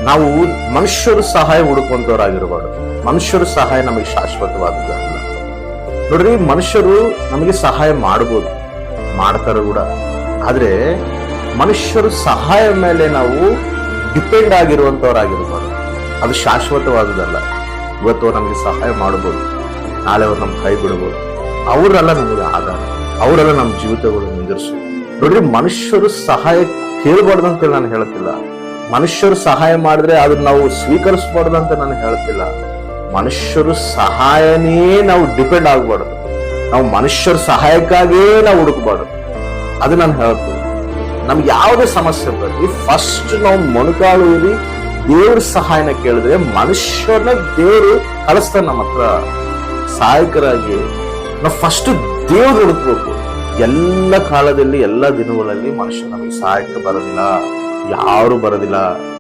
ನಾವು ಮನುಷ್ಯರು ಸಹಾಯ ಹುಡುಕುವಂತವರಾಗಿರಬಾರ್ದು. ಮನುಷ್ಯರ ಸಹಾಯ ನಮಗೆ ಶಾಶ್ವತವಾದದ್ದಲ್ಲ. ನೋಡ್ರಿ, ಮನುಷ್ಯರು ನಮಗೆ ಸಹಾಯ ಮಾಡಬಹುದು, ಮಾಡ್ತಾರೆ ಕೂಡ. ಆದ್ರೆ ಮನುಷ್ಯರ ಸಹಾಯ ಮೇಲೆ ನಾವು ಡಿಪೆಂಡ್ ಆಗಿರುವಂತವರಾಗಿರ್ಬಾರ್ದು. ಅದು ಶಾಶ್ವತವಾದದಲ್ಲ. ಇವತ್ತು ಅವ್ರು ನಮಗೆ ಸಹಾಯ ಮಾಡಬಹುದು, ನಾಳೆ ಅವ್ರು ನಮ್ ಕೈ ಬಿಡಬಹುದು. ಅವರೆಲ್ಲ ನಮಗೆ ಆಧಾರ, ಅವರೆಲ್ಲ ನಮ್ಮ ಜೀವಿತಗಳನ್ನು ನಿಂದಿರಿಸು. ನೋಡ್ರಿ, ಮನುಷ್ಯರು ಸಹಾಯ ಕೇಳಬಾರ್ದು ಅಂತ ನಾನು ಹೇಳ್ತಿಲ್ಲ. ಮನುಷ್ಯರು ಸಹಾಯ ಮಾಡಿದ್ರೆ ಅದನ್ನ ನಾವು ಸ್ವೀಕರಿಸಬಾರ್ದು ಅಂತ ನಾನು ಹೇಳ್ತಿಲ್ಲ. ಮನುಷ್ಯರು ಸಹಾಯನೇ ನಾವು ಡಿಪೆಂಡ್ ಆಗ್ಬಾರ್ದು. ನಾವು ಮನುಷ್ಯರ ಸಹಾಯಕ್ಕಾಗಿಯೇ ನಾವು ಹುಡುಕಬಾರ್ದು. ಅದು ನಾನು ಹೇಳ್ತೀನಿ. ನಮ್ಗೆ ಯಾವುದೇ ಸಮಸ್ಯೆ ಬರಲಿ, ಫಸ್ಟ್ ನಾವು ಮೊಣಕಾಲೂರಿ ದೇವ್ರ ಸಹಾಯನ ಕೇಳಿದ್ರೆ ಮನುಷ್ಯರನ್ನ ದೇವರು ಕಳಿಸ್ತಾನೆ ನಮ್ಮ ಹತ್ರ ಸಹಾಯಕರಾಗಿ. ನಾವು ಫಸ್ಟ್ ದೇವ್ರು ಹುಡುಕ್ಬೇಕು. ಎಲ್ಲ ಕಾಲದಲ್ಲಿ, ಎಲ್ಲ ದಿನಗಳಲ್ಲಿ ಮನುಷ್ಯ ನಮಗೆ ಸಹಾಯಕ್ಕೆ ಬರೋದಿಲ್ಲ, ಯಾರು ಬರೋದಿಲ್ಲ.